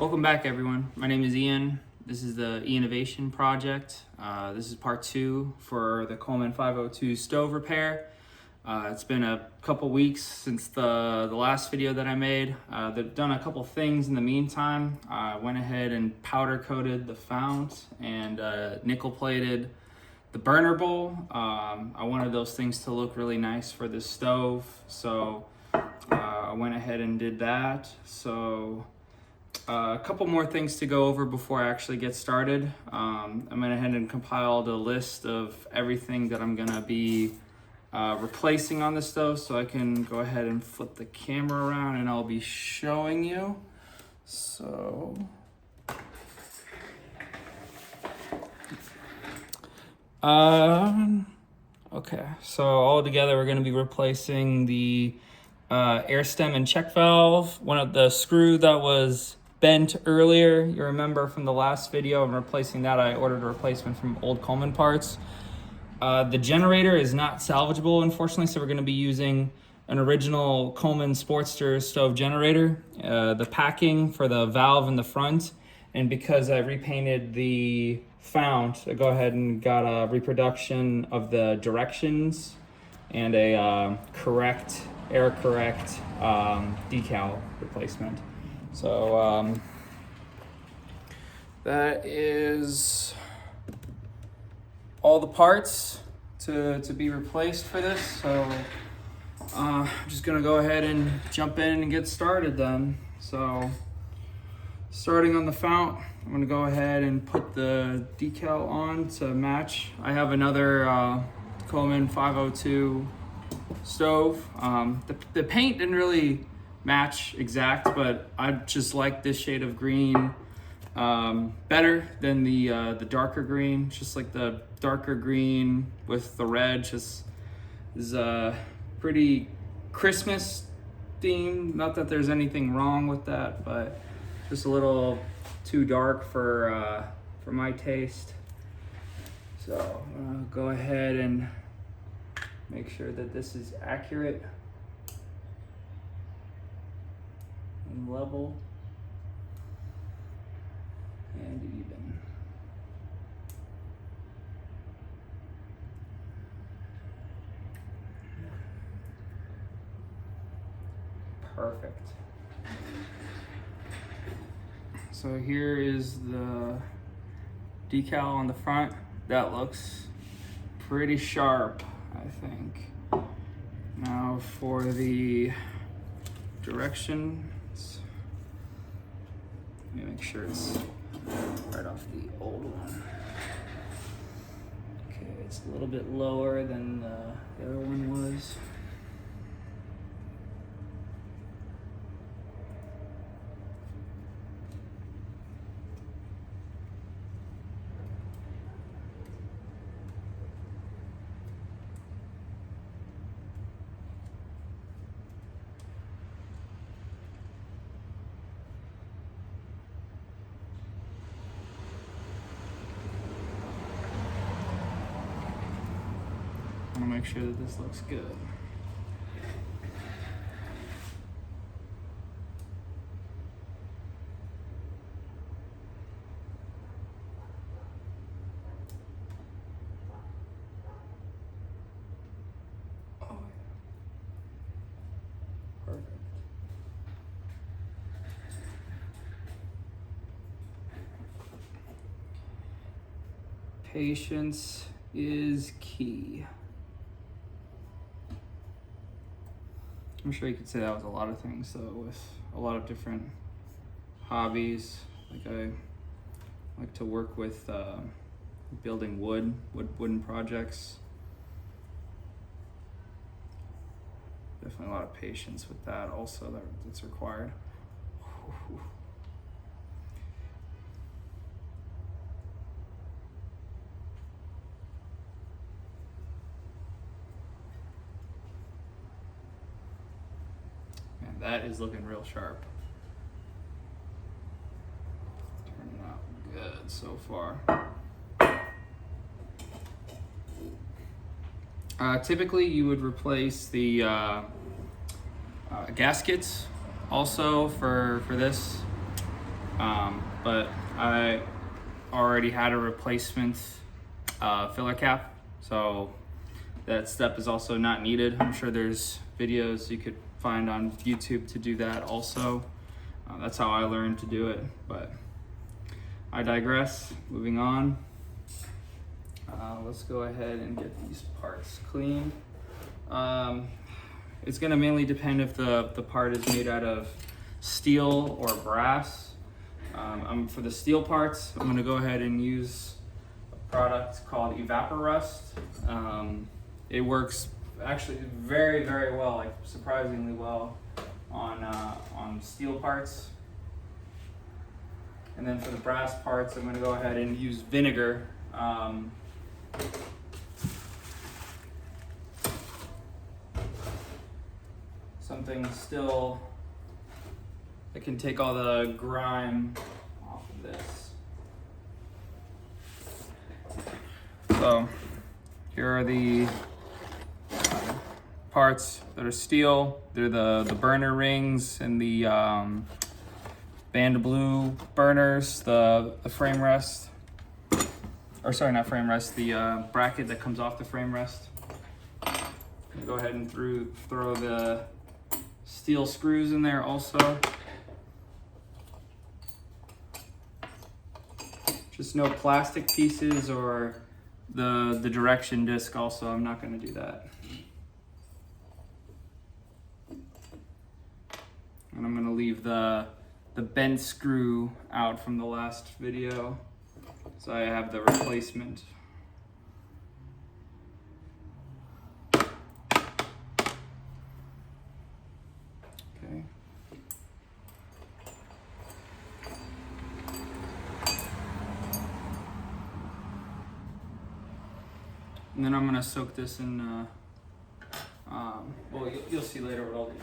Welcome back, everyone. My name is Ian. This is the E-Innovation project. This is part 2 for the Coleman 502 stove repair. It's been a couple weeks since the last video that I made. They've done a couple things in the meantime. I went ahead and powder coated the fount and nickel plated the burner bowl. I wanted those things to look really nice for this stove, so I went ahead and did that. So a couple more things to go over before I actually get started. I went ahead and compiled a list of everything that I'm gonna be replacing on the stove, so I can go ahead and flip the camera around and I'll be showing you. So okay, so all together we're gonna be replacing the air stem and check valve, one of the screw that was bent earlier. You remember from the last video, I'm replacing that. I ordered a replacement from old Coleman parts. The generator is not salvageable, unfortunately, so we're going to be using an original Coleman Sportster stove generator. The packing for the valve in the front, and because I repainted the fount, I go ahead and got a reproduction of the directions and a error correct decal replacement. So that is all the parts to be replaced for this. So I'm just gonna go ahead and jump in and get started then. So starting on the fount, I'm gonna go ahead and put the decal on to match. I have another Coleman 502 stove. The paint didn't really match exact, but I just like this shade of green better than the darker green. Just like the darker green with the red just is a pretty Christmas theme. Not that there's anything wrong with that, but just a little too dark for my taste. So I'll go ahead and make sure that this is accurate and level and even. Perfect. So here is the decal on the front. That looks pretty sharp, I think. Now for the directions, let me make sure it's right off the old one. Okay, it's a little bit lower than the other one was. I want to make sure that this looks good. Oh, yeah. Perfect. Patience is key. I'm sure you could say that with a lot of things, though, with a lot of different hobbies. Like I like to work with building wooden projects. Definitely a lot of patience with that also that's required. That is looking real sharp. Turning out good so far. Typically you would replace the gaskets also for this. but I already had a replacement filler cap, so that step is also not needed. I'm sure there's videos you could find on YouTube to do that also. That's how I learned to do it, but I digress. Moving on. Let's go ahead and get these parts cleaned. It's gonna mainly depend if the part is made out of steel or brass. For the steel parts, I'm gonna go ahead and use a product called Evaporust. It works actually very, very well, like surprisingly well on steel parts. And then for the brass parts, I'm gonna go ahead and use vinegar. Something still that can take all the grime off of this. So here are the parts that are steel. They're the burner rings and the band blue burners, the frame rest, or sorry, not frame rest, the bracket that comes off the frame rest. Go ahead and throw the steel screws in there also. Just no plastic pieces or the direction disc also, I'm not gonna do that. And I'm gonna leave the bent screw out from the last video, so I have the replacement. Okay. And then I'm gonna soak this in, well, you'll see later what I'll do.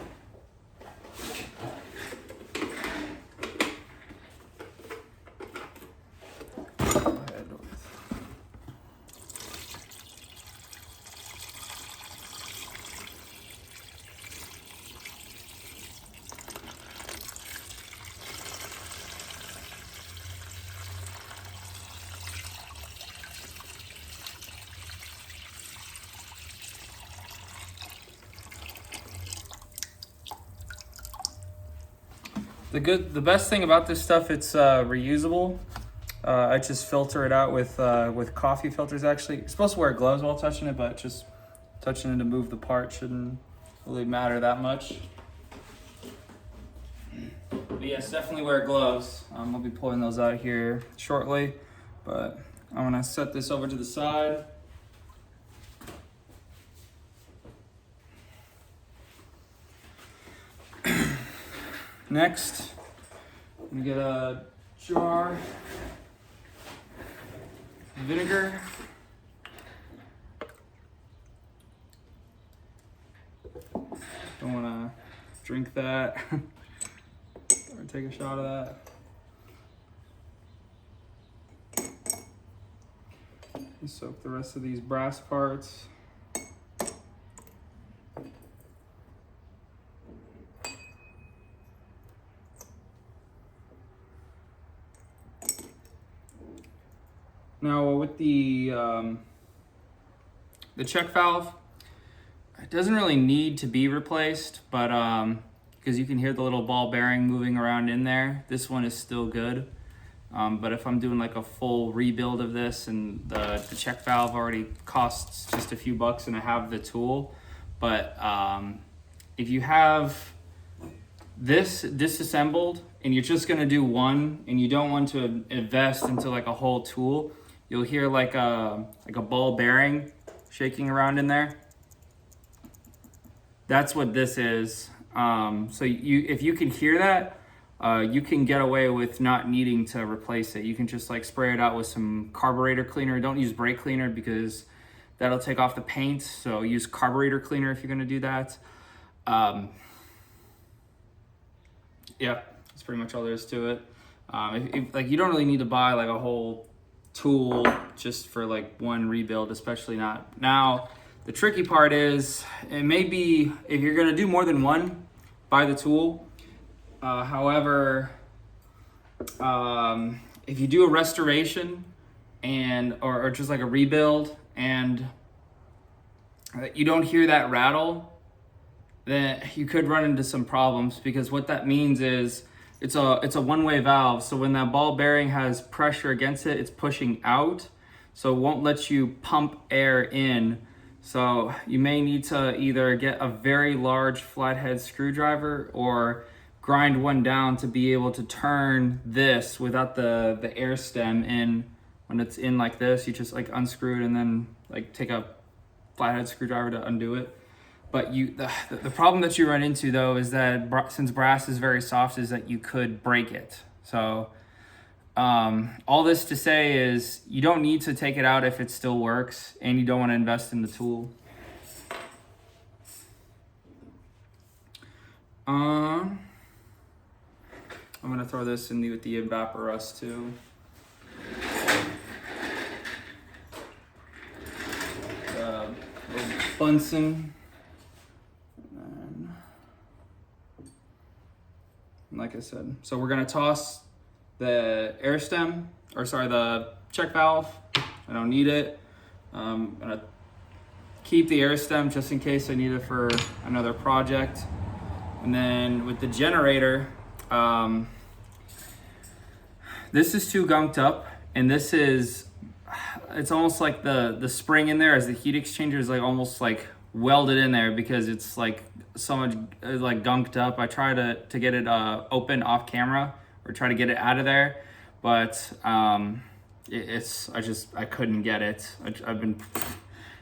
The best thing about this stuff, it's reusable. I just filter it out with coffee filters. Actually, you're supposed to wear gloves while touching it, but just touching it to move the part shouldn't really matter that much. But yes, definitely wear gloves. I'll be pulling those out here shortly, but I'm gonna set this over to the side. Next, I'm gonna get a jar of vinegar. Don't wanna drink that or take a shot of that. And soak the rest of these brass parts. Now with the check valve, it doesn't really need to be replaced, but because you can hear the little ball bearing moving around in there, this one is still good. But if I'm doing like a full rebuild of this, and the check valve already costs just a few bucks and I have the tool, but if you have this disassembled and you're just gonna do one and you don't want to invest into like a whole tool, you'll hear like a ball bearing shaking around in there. That's what this is. So if you can hear that, you can get away with not needing to replace it. You can just like spray it out with some carburetor cleaner. Don't use brake cleaner because that'll take off the paint. So use carburetor cleaner if you're gonna do that. Yeah, that's pretty much all there is to it. Like you don't really need to buy like a whole tool just for like one rebuild, especially not now. The tricky part is, it may be, if you're gonna do more than one, buy the tool. However, if you do a restoration or just like a rebuild and you don't hear that rattle, then you could run into some problems, because what that means is it's a one-way valve. So when that ball bearing has pressure against it, it's pushing out, so it won't let you pump air in. So you may need to either get a very large flathead screwdriver or grind one down to be able to turn this without the air stem in. When it's in like this, you just like unscrew it and then like take a flathead screwdriver to undo it. But the problem that you run into though is that since brass is very soft, is that you could break it. So all this to say is you don't need to take it out if it still works, and you don't want to invest in the tool. I'm gonna throw this in with the evaporust too. Bunsen. Like I said, so we're gonna toss the air stem, or sorry, the check valve. I don't need it. I'm gonna keep the air stem just in case I need it for another project. And then with the generator, this is too gunked up, and it's almost like the spring in there as the heat exchanger is like almost like welded in there, because it's like so much like gunked up. I try to get it open off camera, or try to get it out of there, but I couldn't get it. I've been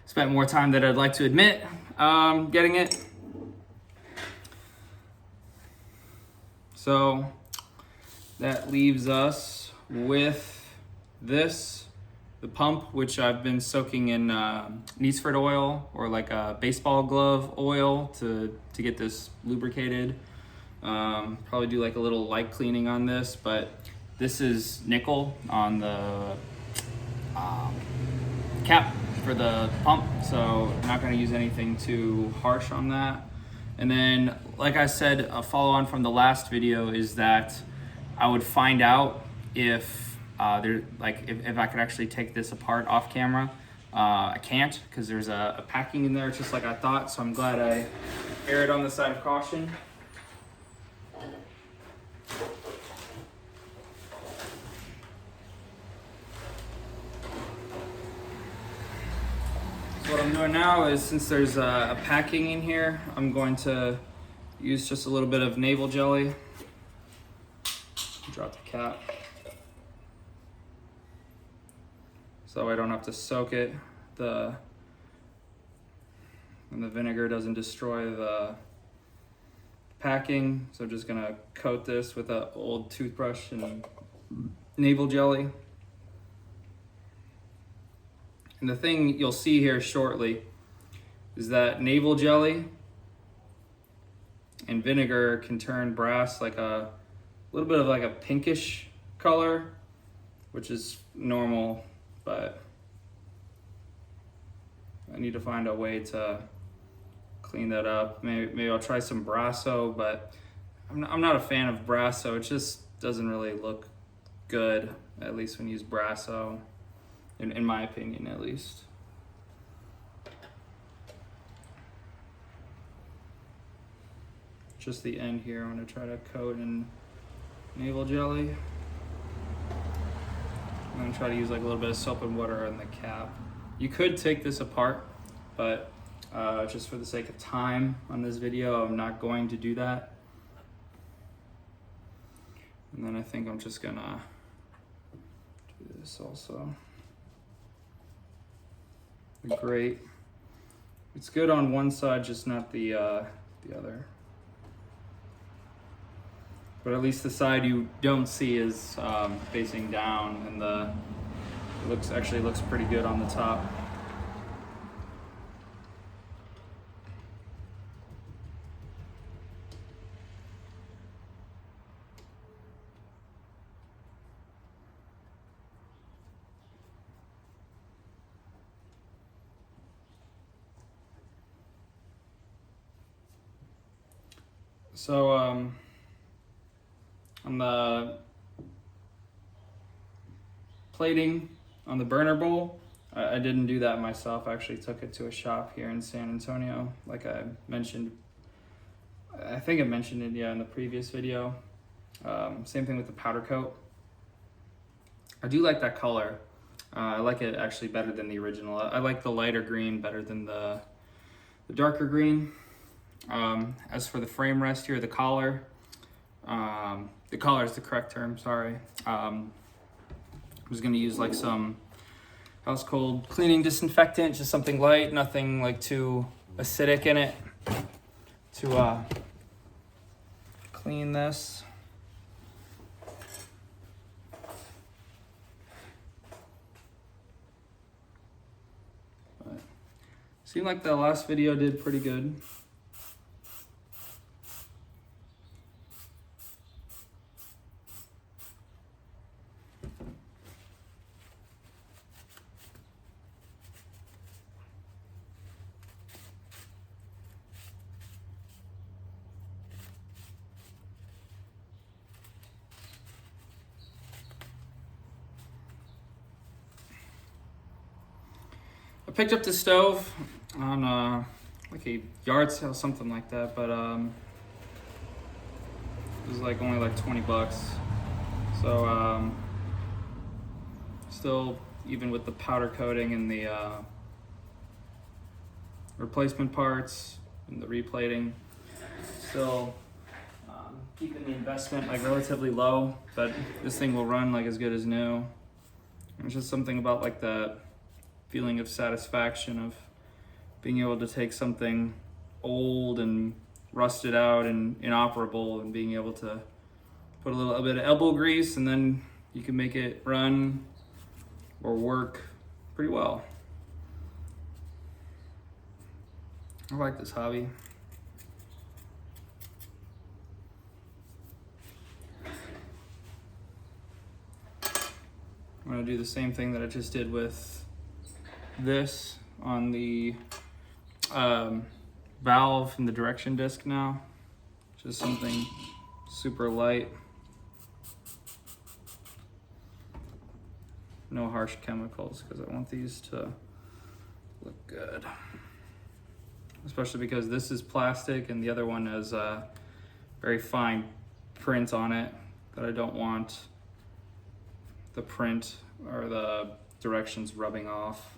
spent more time than I'd like to admit getting it. So that leaves us with the pump, which I've been soaking in Neesford oil, or like a baseball glove oil to get this lubricated. Probably do like a little light cleaning on this, but this is nickel on the cap for the pump, so I'm not going to use anything too harsh on that. And then, like I said, a follow on from the last video is that I would find out if if I could actually take this apart off camera. I can't, because there's a packing in there just like I thought, so I'm glad I erred on the side of caution. So what I'm doing now is, since there's a packing in here, I'm going to use just a little bit of navel jelly. Drop the cap, so I don't have to soak it. And the vinegar doesn't destroy the packing. So I'm just gonna coat this with an old toothbrush and navel jelly. And the thing you'll see here shortly is that navel jelly and vinegar can turn brass like a little bit of like a pinkish color, which is normal, but I need to find a way to clean that up. Maybe I'll try some Brasso, but I'm not a fan of Brasso. It just doesn't really look good, at least when you use Brasso, in my opinion at least. Just the end here, I'm gonna try to coat in navel jelly. I'm gonna try to use like a little bit of soap and water on the cap. You could take this apart, but just for the sake of time on this video, I'm not going to do that. And then I think I'm just gonna do this also. Great. It's good on one side, just not the other. But at least the side you don't see is facing down, and it actually looks pretty good on the top. So on the plating on the burner bowl. I didn't do that myself. I actually took it to a shop here in San Antonio, like I mentioned. I think I mentioned it, yeah, in the previous video. Same thing with the powder coat. I do like that color. I like it actually better than the original. I like the lighter green better than the darker green. As for the frame rest here, the collar is the correct term, sorry. I was gonna use like some house cold cleaning disinfectant, just something light, nothing like too acidic in it to clean this. But seemed like the last video did pretty good. I picked up the stove on like a yard sale, something like that, but it was like only like 20 bucks. So still, even with the powder coating and the replacement parts and the replating, still keeping the investment like relatively low, but this thing will run like as good as new. There's just something about like that feeling of satisfaction of being able to take something old and rusted out and inoperable and being able to put a little bit of elbow grease and then you can make it run or work pretty well. I like this hobby. I'm gonna do the same thing that I just did with this on the valve and the direction disc now. Just something super light. No harsh chemicals because I want these to look good. Especially because this is plastic and the other one has a very fine print on it that I don't want the print or the directions rubbing off.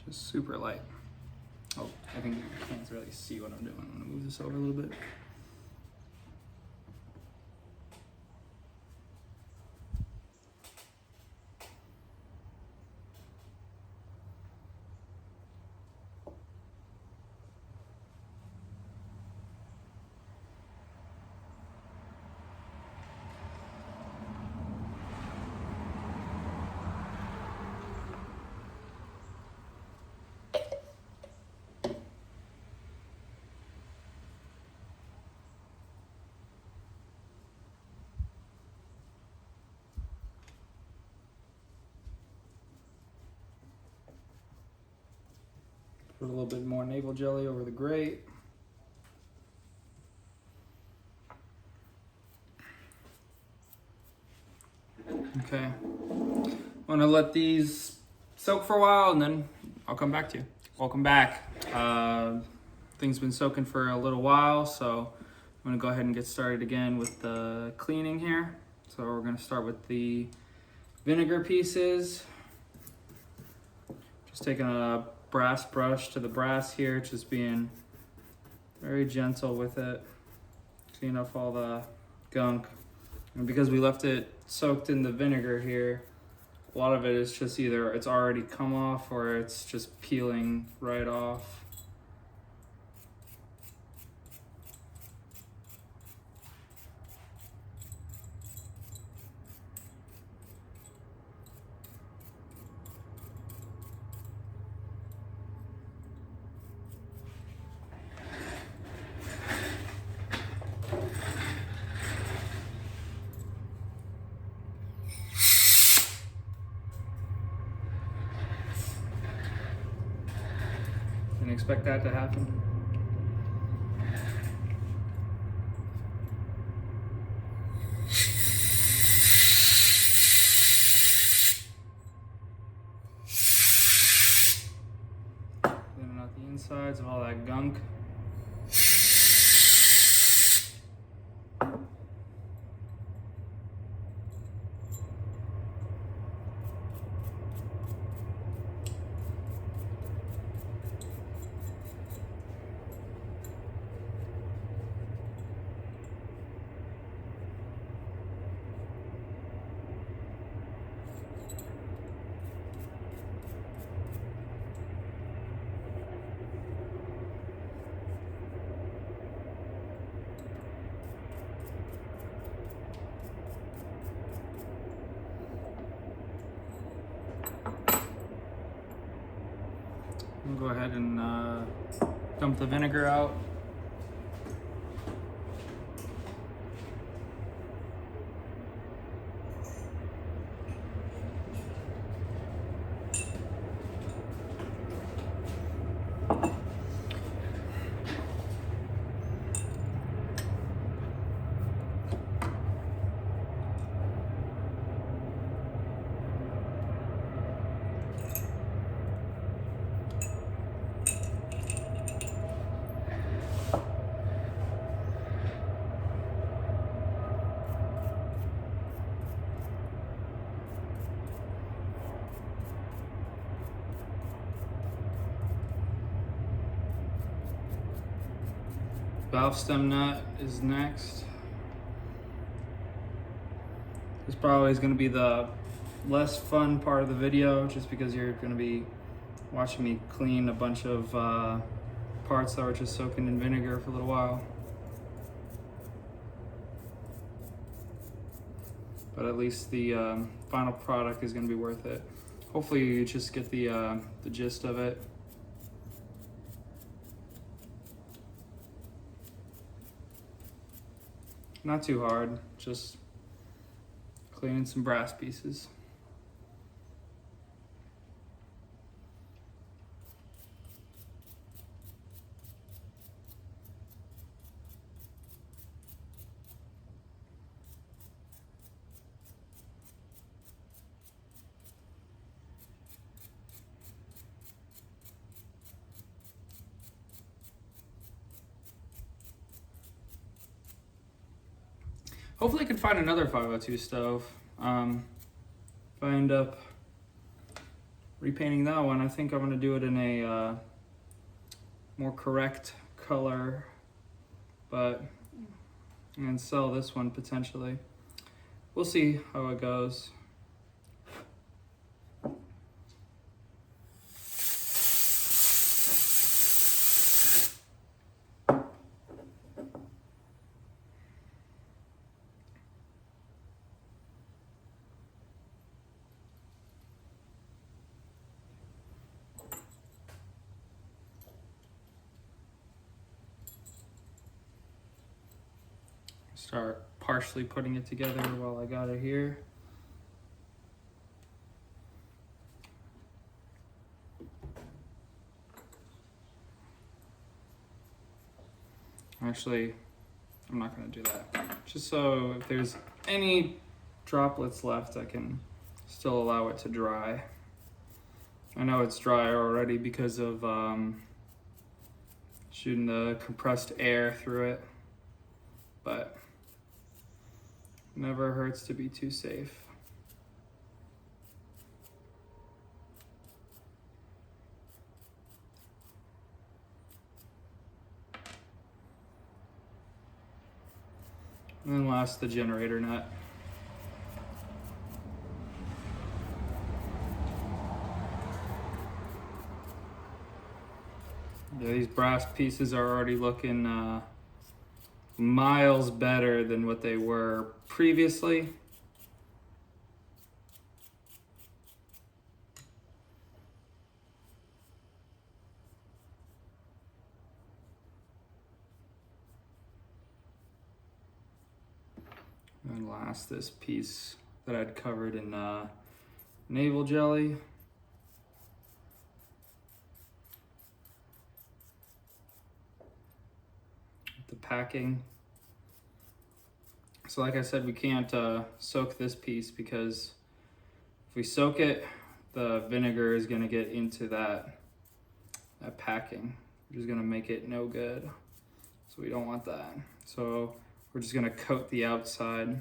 Just super light. Oh, I think you can't really see what I'm doing. I'm gonna move this over a little bit. Put a little bit more navel jelly over the grate. Okay, I'm gonna let these soak for a while and then I'll come back to you. Welcome back. Things been soaking for a little while, so I'm gonna go ahead and get started again with the cleaning here. So we're gonna start with the vinegar pieces. Just taking a brass brush to the brass here, just being very gentle with it, clean off all the gunk. And because we left it soaked in the vinegar here, a lot of it is just either it's already come off or it's just peeling right off. Didn't expect that to happen. Cleaning out the insides of all that gunk. We'll go ahead and dump the vinegar out. Valve stem nut is next. This probably is going to be the less fun part of the video, just because you're going to be watching me clean a bunch of parts that were just soaking in vinegar for a little while. But at least the final product is going to be worth it. Hopefully you just get the gist of it. Not too hard, just cleaning some brass pieces. Hopefully I can find another 502 stove. If I end up repainting that one, I think I'm gonna do it in a more correct color, but I'm gonna sell this one potentially. We'll see how it goes. Start partially putting it together while I got it here. Actually, I'm not going to do that. Just so if there's any droplets left, I can still allow it to dry. I know it's dry already because of shooting the compressed air through it, but never hurts to be too safe. And then last, the generator nut. Yeah, these brass pieces are already looking miles better than what they were previously. And last, this piece that I'd covered in navel jelly. packing. So like I said, we can't soak this piece because if we soak it, the vinegar is going to get into that packing, which is going to make it no good. So we don't want that. So we're just going to coat the outside.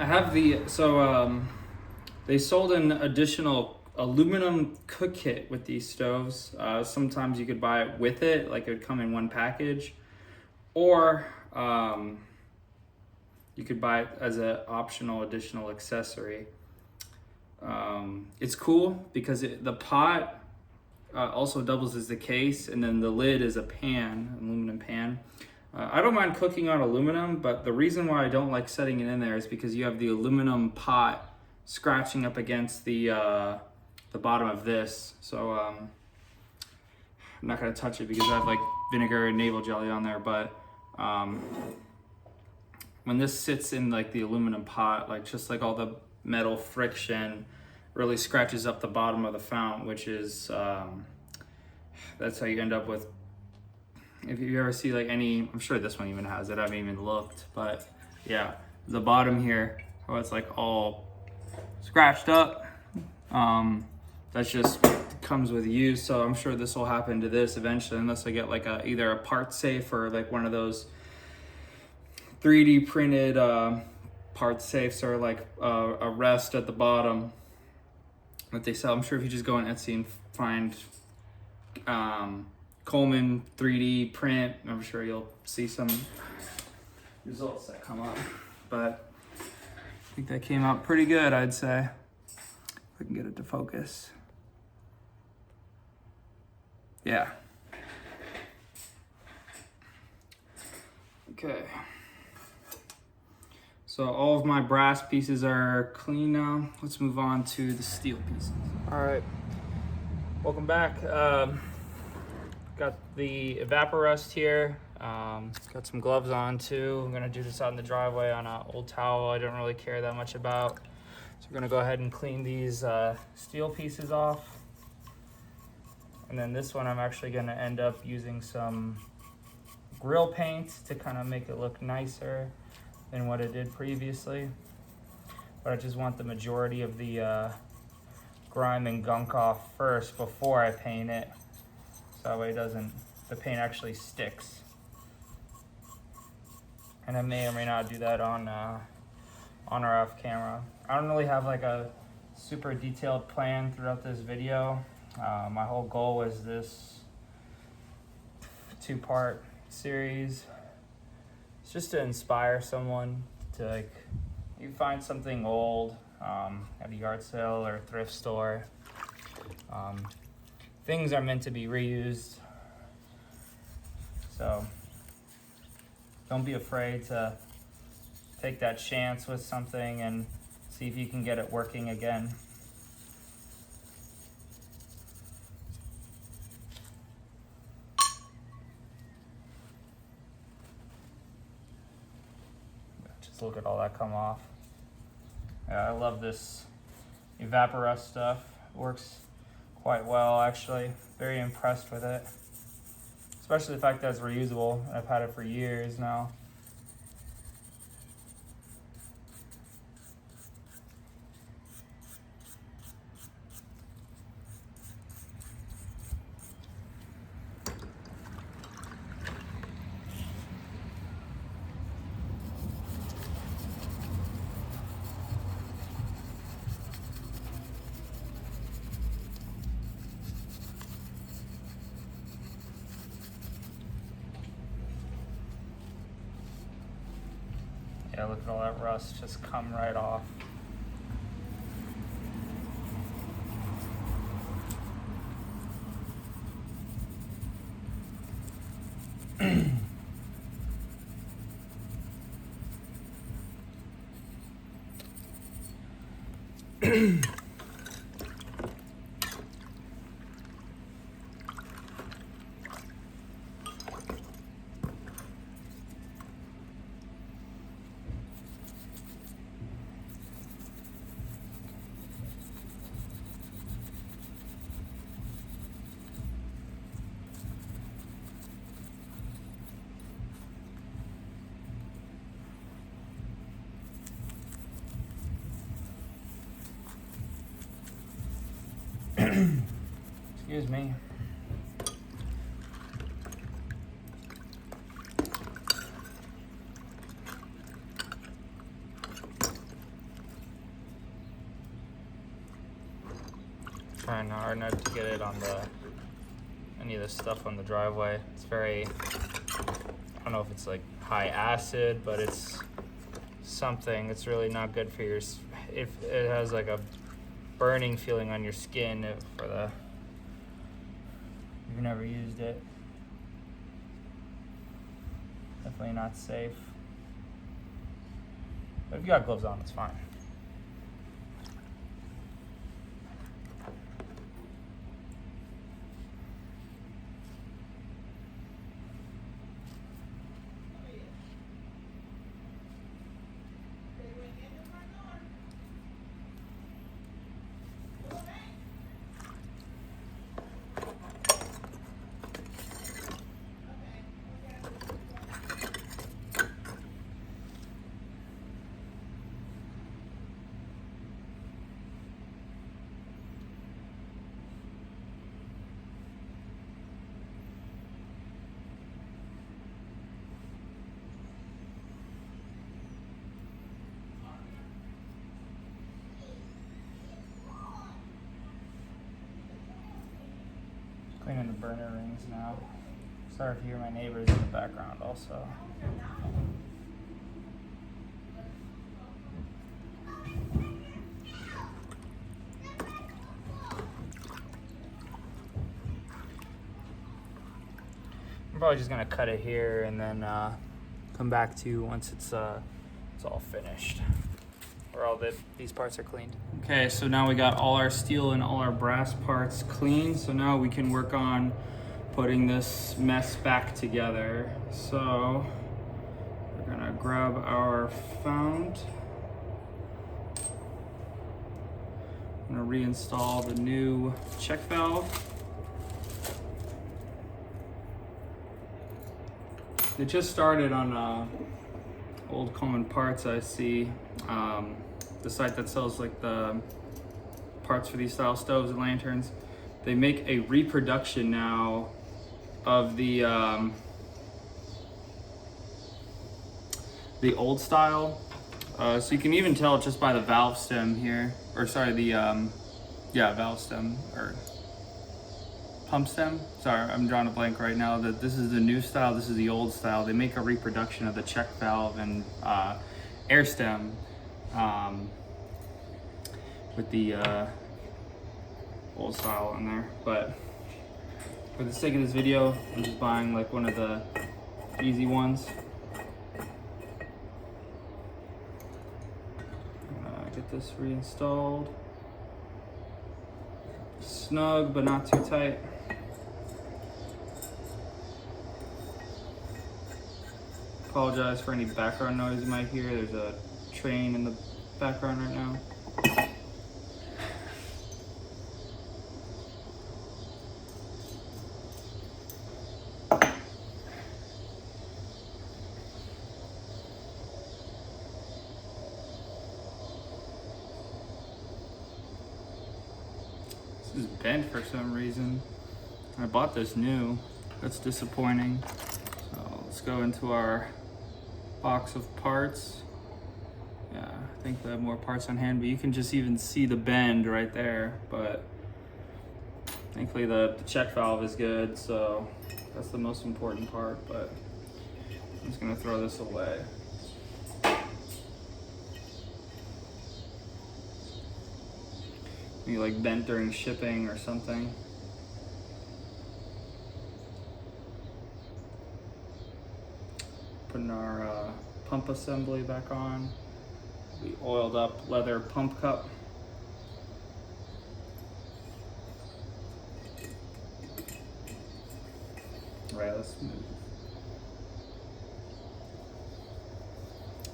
I have they sold an additional aluminum cook kit with these stoves. Sometimes you could buy it with it, like it would come in one package, or you could buy it as an optional additional accessory. It's cool because the pot also doubles as the case, and then the lid is a pan, an aluminum pan. I don't mind cooking on aluminum, but the reason why I don't like setting it in there is because you have the aluminum pot scratching up against the bottom of this. So I'm not gonna touch it because I have like vinegar and navel jelly on there. But when this sits in like the aluminum pot, like just like all the metal friction really scratches up the bottom of the fount, which is that's how you end up with. If you ever see like any, I'm sure this one even has it, I haven't even looked, but yeah, the bottom here, how it's like all scratched up, that's just comes with use. So I'm sure this will happen to this eventually, unless I get like either a part safe or like one of those 3D printed part safes, or like a rest at the bottom that they sell. I'm sure if you just go on Etsy and find Coleman 3D print, I'm sure you'll see some results that come up. But I think that came out pretty good, I'd say. If I can get it to focus. Yeah. Okay. So all of my brass pieces are clean now. Let's move on to the steel pieces. All right, welcome back. Got the Evaporust here. Got some gloves on too. I'm gonna do this out in the driveway on an old towel I don't really care that much about. So we're gonna go ahead and clean these steel pieces off. And then this one I'm actually gonna end up using some grill paint to kind of make it look nicer than what it did previously. But I just want the majority of the grime and gunk off first before I paint it. So that way the paint actually sticks. And I may or may not do that on or off camera. I don't really have like a super detailed plan throughout this video. My whole goal was this 2-part series. It's just to inspire someone to, like, you find something old at a yard sale or a thrift store. Things are meant to be reused, so don't be afraid to take that chance with something and see if you can get it working again. Just look at all that come off. Yeah, I love this Evaporust stuff. It works quite well, actually. Very impressed with it. Especially the fact that it's reusable. I've had it for years now. Yeah, look at all that rust just come right off. Excuse me. Trying hard not to get it on any of the stuff on the driveway. It's very, I don't know if it's like high acid, but it's something. It's really not good for your, if it has like a burning feeling on your skin you've never used it. Definitely not safe. But if you got gloves on, it's fine. Cleaning the burner rings now. Sorry if you hear my neighbors in the background also. I'm probably just gonna cut it here and then come back to you once it's all finished. Or all these parts are cleaned. Okay, so now we got all our steel and all our brass parts clean. So now we can work on putting this mess back together. So we're gonna grab our fount. I'm gonna reinstall the new check valve. It just started on old Coleman parts, I see. The site that sells like the parts for these style stoves and lanterns. They make a reproduction now of the old style. So you can even tell just by the valve stem here, or sorry, the valve stem or pump stem. Sorry, I'm drawing a blank right now. That this is the new style, this is the old style. They make a reproduction of the check valve and air stem with the old style on there. But for the sake of this video, I'm just buying like one of the easy ones. Get this reinstalled. Snug, but not too tight. Apologize for any background noise you might hear. There's a train in the background right now. This is bent for some reason. I bought this new. That's disappointing. So let's go into our box of parts. Yeah, I think we have more parts on hand, but you can just even see the bend right there. But thankfully the check valve is good, so that's the most important part. But I'm just gonna throw this away. Maybe like bent during shipping or something. Putting our pump assembly back on. The oiled up leather pump cup. Right, let's move.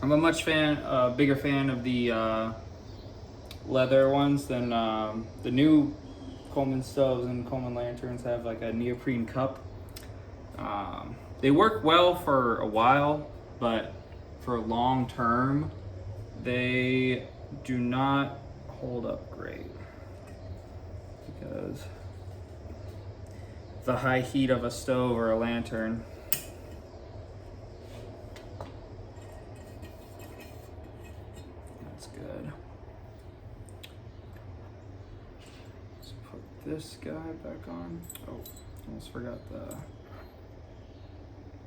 I'm a bigger fan of the leather ones than the new Coleman stoves and Coleman lanterns have like a neoprene cup. They work well for a while, but for long term, they do not hold up great because the high heat of a stove or a lantern. That's good. Let's put this guy back on. Oh, almost forgot the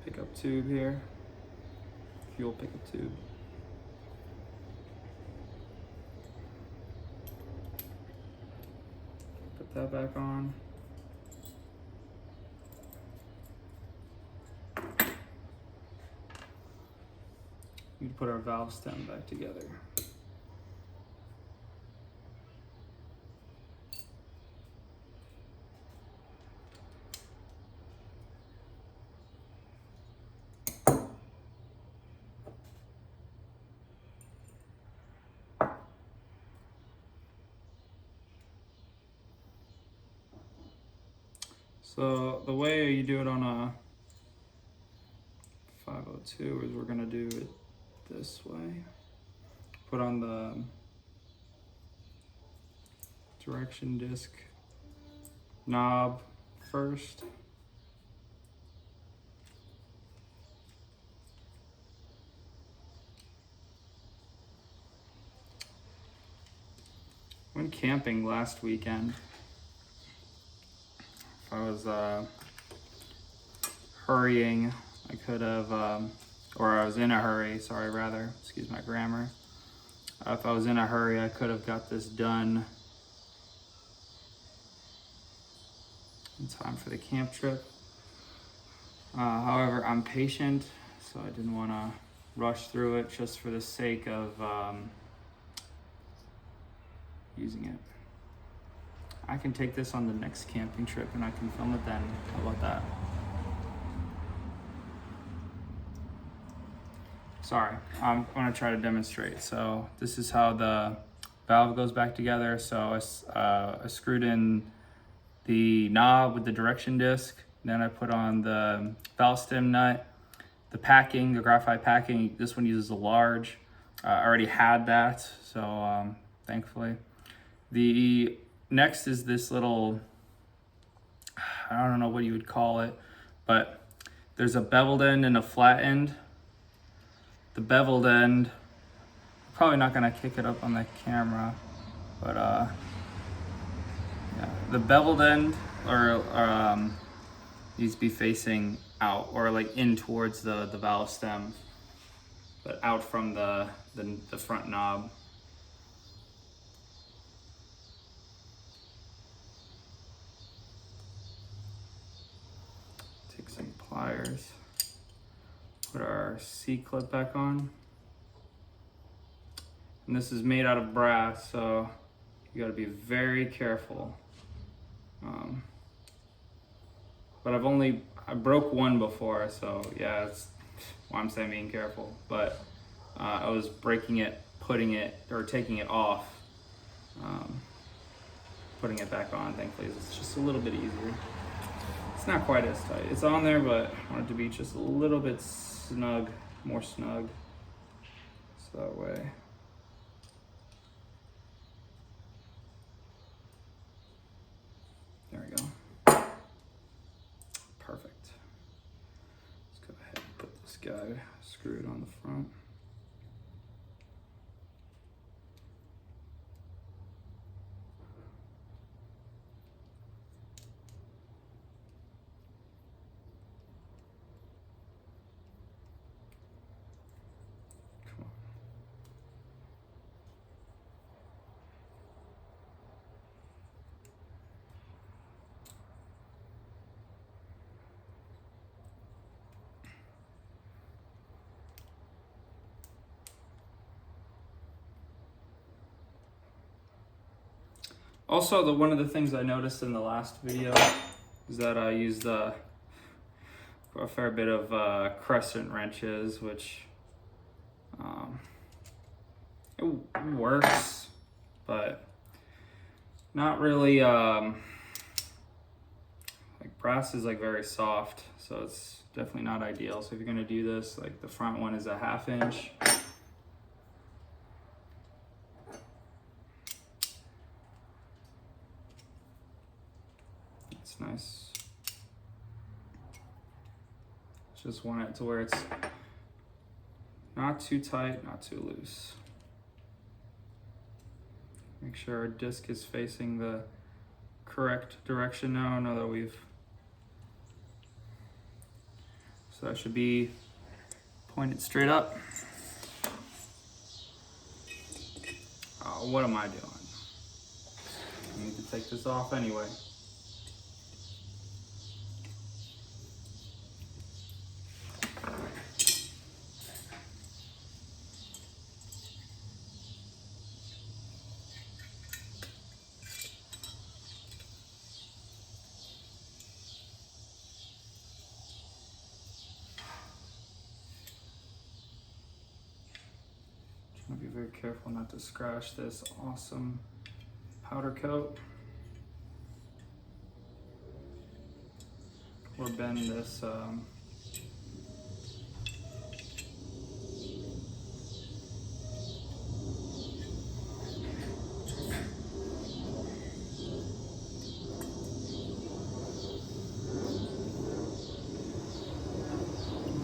pickup tube here. Fuel pickup tube. Put that back on. We put our valve stem back together. So the way you do it on a 502 is we're gonna do it this way. Put on the direction disc knob first. Went camping last weekend. If I was hurrying, I could have, or I was in a hurry, sorry, rather, excuse my grammar. If I was in a hurry, I could have got this done in time for the camp trip. However, I'm patient, so I didn't want to rush through it just for the sake of using it. I can take this on the next camping trip and I can film it then. How about that? Sorry, I'm gonna try to demonstrate. So this is how the valve goes back together. So I screwed in the knob with the direction disc. Then I put on the valve stem nut, the packing, the graphite packing. This one uses a large. I already had that, so thankfully. The next is this little, I don't know what you would call it, but there's a beveled end and a flat end. The beveled end, probably not gonna kick it up on the camera, but yeah, the beveled end needs to be facing out or like in towards the valve stem, but out from the front knob. Take some pliers, put our C-clip back on. And this is made out of brass, so you gotta be very careful. But I broke one before, so yeah, that's why I'm saying being careful. But I was breaking it, taking it off, putting it back on. Thankfully, it's just a little bit easier. It's not quite as tight. It's on there, but I want it to be just a little bit snug, more snug. So that way. There we go. Perfect. Let's go ahead and put this guy screwed on the front. Also, one of the things I noticed in the last video is that I used a fair bit of crescent wrenches, which it works, but not really. Like brass is like very soft, so it's definitely not ideal. So if you're gonna do this, like the front one is a 1/2 inch. It's nice. Just want it to where it's not too tight, not too loose. Make sure our disc is facing the correct direction now. Now that we've, so that should be pointed straight up. Oh, what am I doing? I need to take this off anyway. Trying to be very careful not to scratch this awesome powder coat or bend this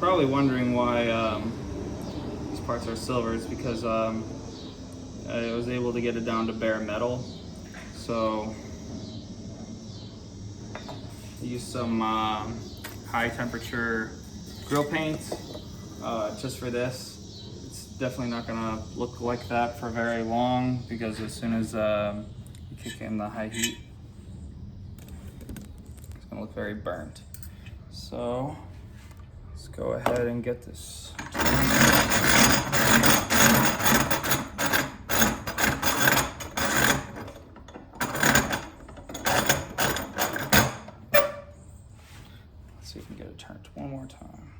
probably wondering why these parts are silver. It's because I was able to get it down to bare metal. So I used some high temperature grill paint just for this. It's definitely not gonna look like that for very long, because as soon as you kick in the high heat, it's gonna look very burnt. So let's go ahead and get this. See if we can get it turned one more time.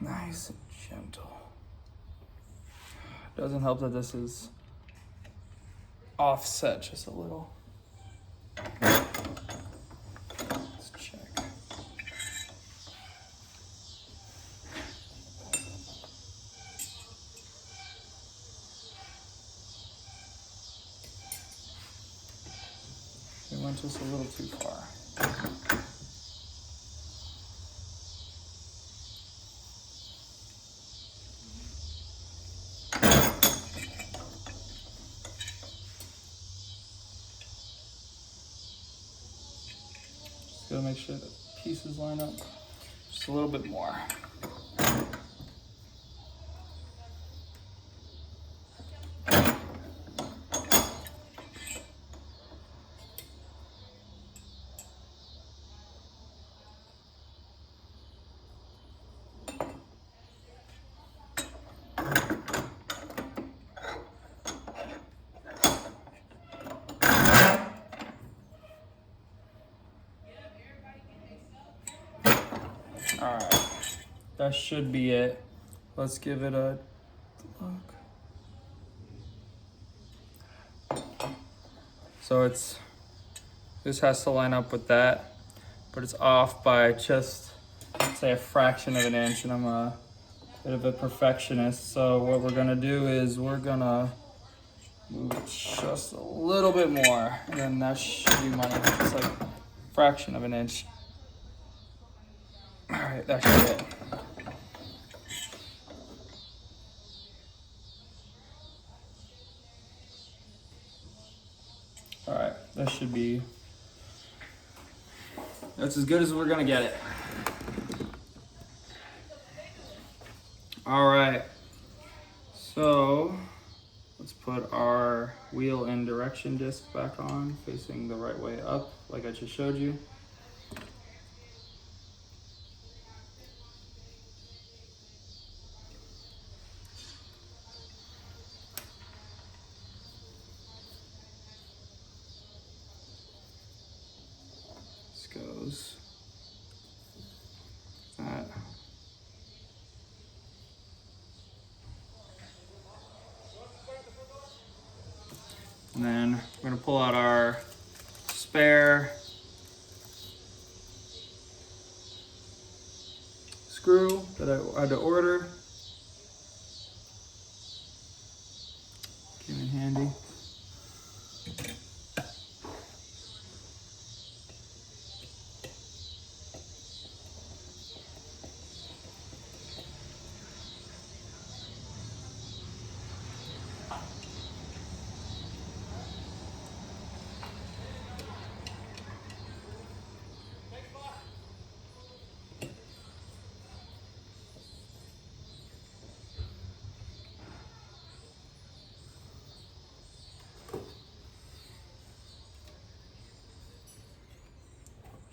Nice and gentle. Doesn't help that this is offset just a little. Let's check. We went just a little too far. Just gotta make sure the pieces line up just a little bit more. All right, that should be it. Let's give it a look. So this has to line up with that, but it's off by just, say, a fraction of an inch, and I'm a bit of a perfectionist. So what we're gonna do is we're gonna move it just a little bit more, and then that should be money. It's like a fraction of an inch. All right, that should be it. All right, that should be, that's as good as we're gonna get it. All right, so let's put our wheel and direction disc back on, facing the right way up, like I just showed you. And then we're gonna pull out our spare screw that I had to order. Came in handy.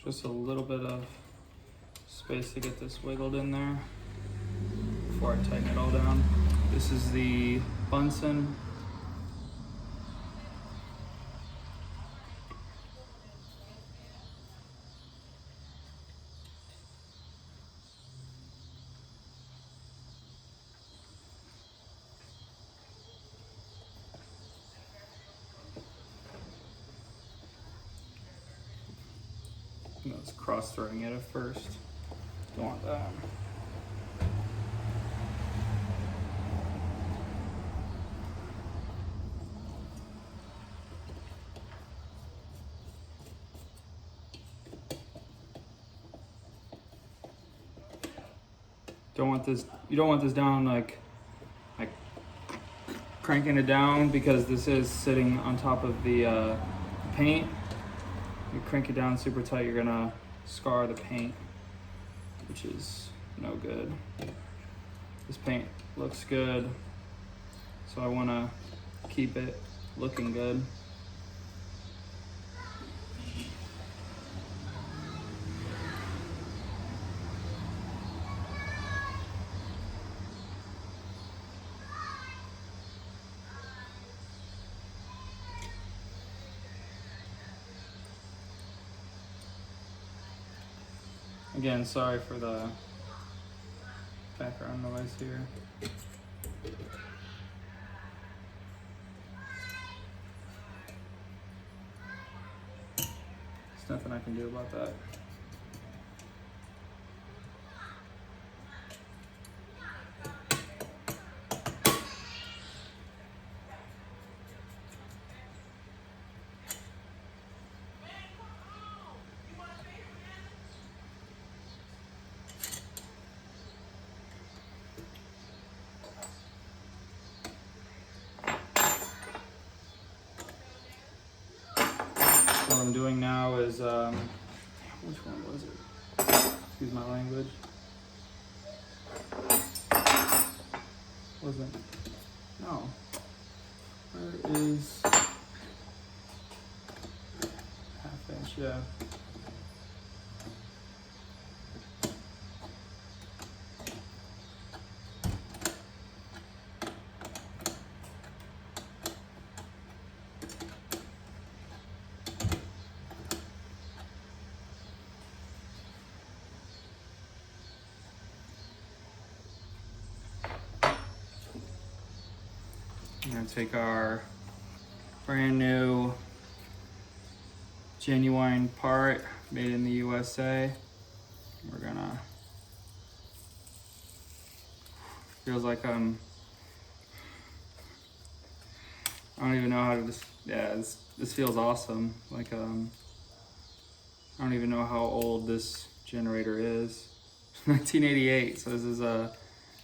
Just a little bit of space to get this wiggled in there before I tighten it all down. This is the Bunsen. I was cross-threading it at first. Don't want that. Don't want this. You don't want this down like cranking it down, because this is sitting on top of the paint. You crank it down super tight, you're gonna scar the paint, which is no good. This paint looks good, so I wanna keep it looking good. Again, sorry for the background noise here. There's nothing I can do about that. What I'm doing now is, which one was it? Excuse my language. Wasn't, no. Where is ½ inch, yeah. I'm gonna take our brand new genuine part made in the USA. We're gonna, feels like I don't even know how to just, yeah, this feels awesome. Like I don't even know how old this generator is. 1988, so this is a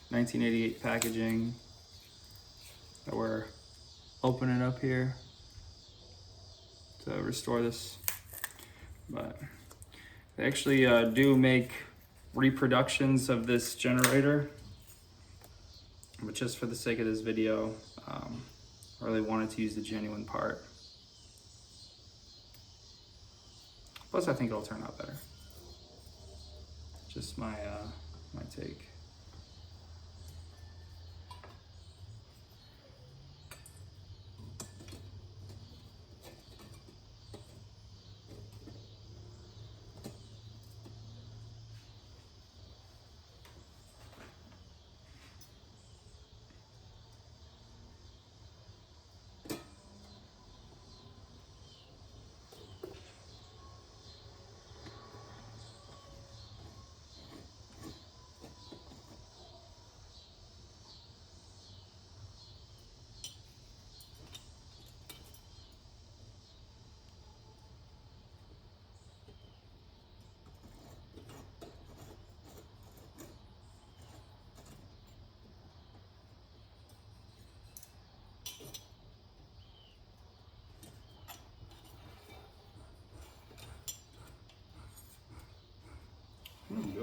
1988 packaging that we're opening up here to restore this. But they actually do make reproductions of this generator, but just for the sake of this video, I really wanted to use the genuine part. Plus I think it'll turn out better. Just my my take.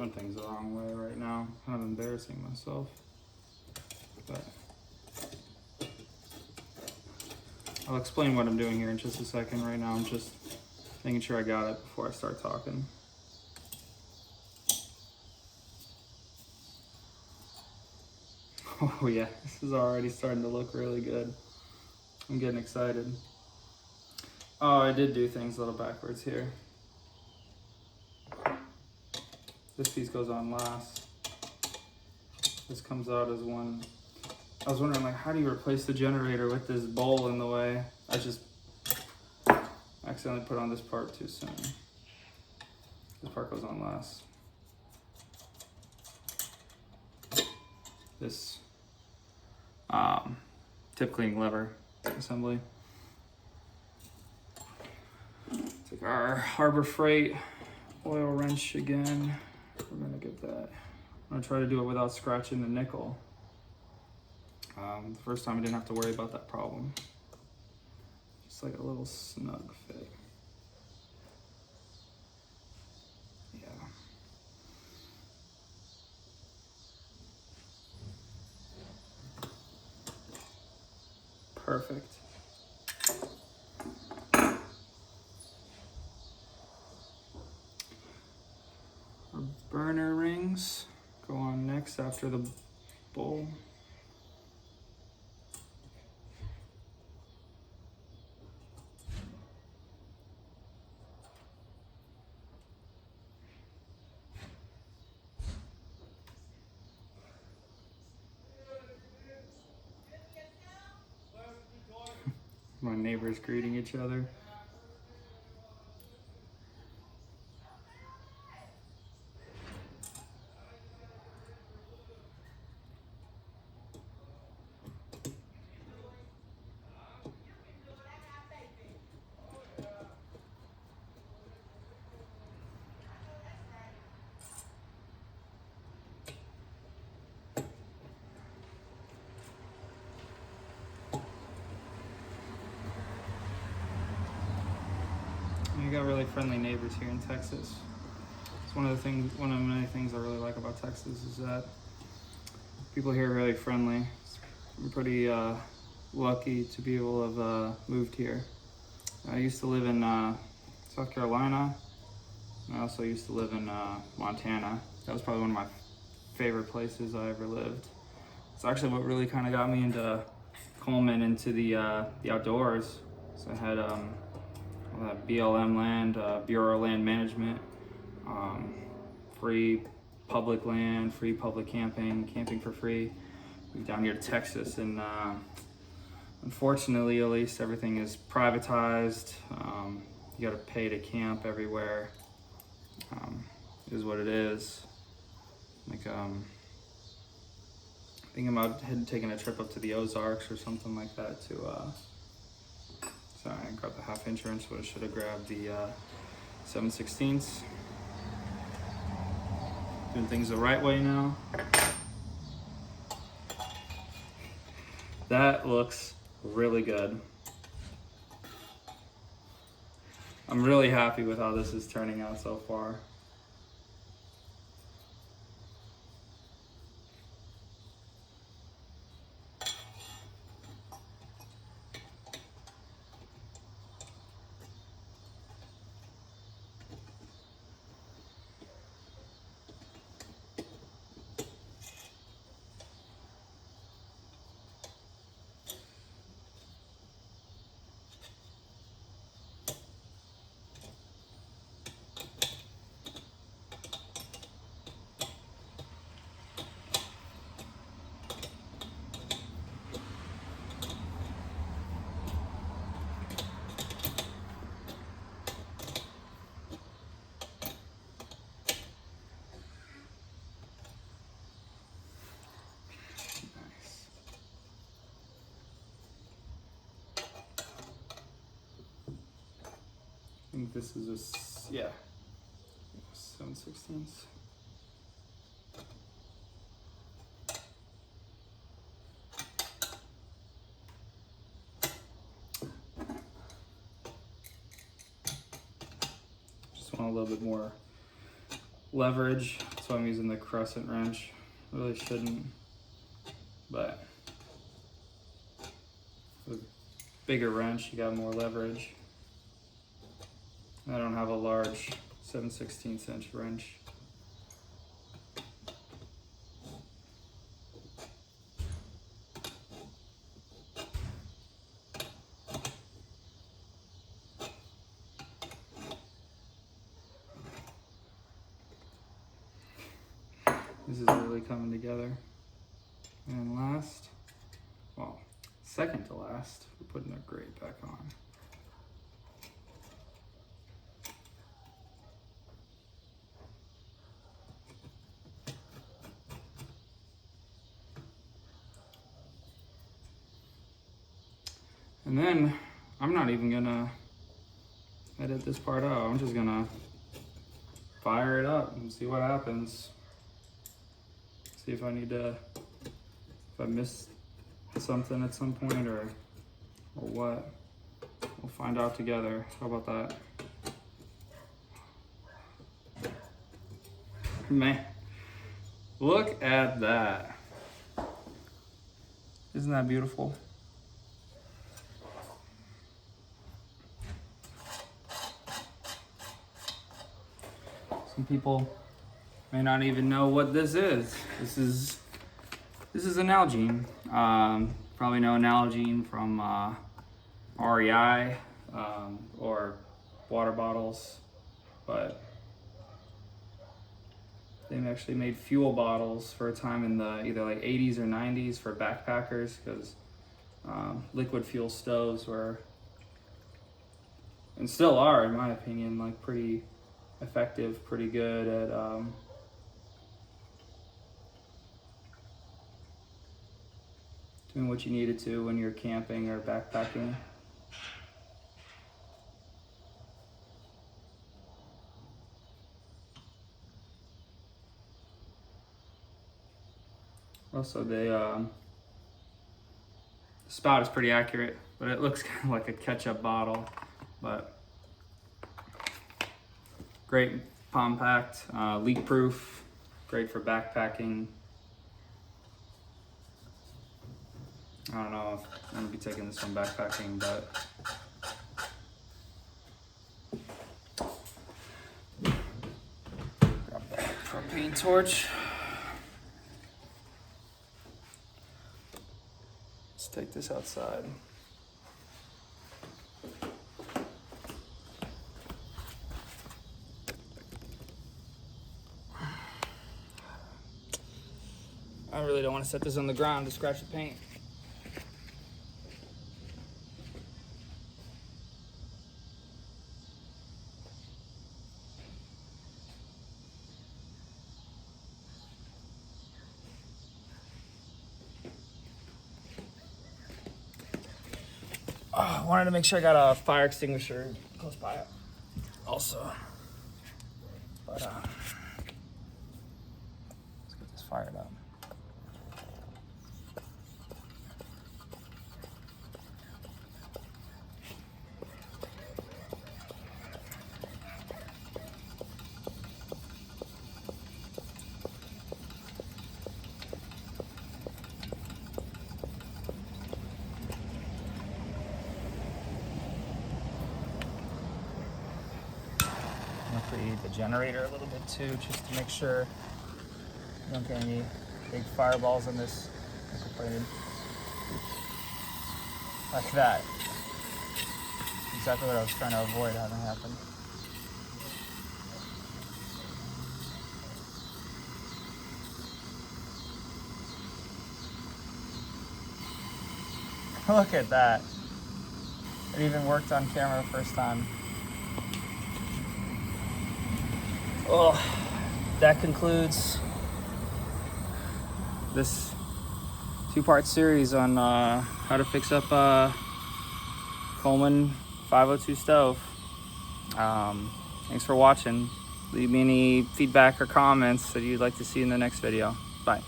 doing things the wrong way right now. Kind of embarrassing myself. But I'll explain what I'm doing here in just a second. Right now I'm just making sure I got it before I start talking. Oh yeah, this is already starting to look really good. I'm getting excited. Oh, I did do things a little backwards here. This piece goes on last. This comes out as one. I was wondering, like, how do you replace the generator with this bowl in the way? I just accidentally put on this part too soon. This part goes on last. This tip cleaning lever assembly. Take our Harbor Freight oil wrench again. We're gonna get that. I'm gonna try to do it without scratching the nickel. The first time I didn't have to worry about that problem. Just like a little snug fit. Yeah. Perfect. Our burner rings go on next after the bowl. My neighbors greeting each other. You got really friendly neighbors here in Texas. It's one of the many things I really like about Texas is that people here are really friendly. I'm pretty lucky to be able to have moved here. I used to live in South Carolina. I also used to live in Montana. That was probably one of my favorite places I ever lived. It's actually what really kind of got me into Coleman, into the outdoors. So I had BLM land, Bureau of Land Management, free public land, free public camping for free. Moved down here to Texas, and unfortunately, at least, everything is privatized. You gotta pay to camp everywhere. It is what it is. Like, thinking about taking a trip up to the Ozarks or something like that to, sorry, I grabbed the half-inch wrench, but I should have grabbed the 7/16. Doing things the right way now. That looks really good. I'm really happy with how this is turning out so far. I think this is a, yeah, 7/16. Just want a little bit more leverage, so I'm using the crescent wrench. Really shouldn't, but with a bigger wrench, you got more leverage. I don't have a large 7/16 inch wrench. This is really coming together. And last, well, second to last, we're putting our grate back on. And then I'm not even gonna edit this part out. I'm just gonna fire it up and see what happens. See if I need to, if I missed something at some point or what. We'll find out together. How about that? Man, look at that. Isn't that beautiful? Some people may not even know what this is. This is an Nalgene. Probably know Nalgene from REI or water bottles, but they actually made fuel bottles for a time in the either like 80s or 90s for backpackers, because liquid fuel stoves were, and still are in my opinion, like pretty effective, pretty good at doing what you needed to when you're camping or backpacking. Also, the spout is pretty accurate, but it looks kind of like a ketchup bottle. But great, compact, leak-proof, great for backpacking. I don't know if I'm gonna be taking this one backpacking, but grab the propane torch. Let's take this outside. I really don't want to set this on the ground to scratch the paint. I wanted to make sure I got a fire extinguisher close by also. But let's get this fired up. Preheat the generator a little bit too, just to make sure you don't get any big fireballs in this liquid. Like that. Exactly what I was trying to avoid having happen. Look at that. It even worked on camera the first time. Well, that concludes this two-part series on how to fix up a Coleman 502 stove. Thanks for watching. Leave me any feedback or comments that you'd like to see in the next video. Bye.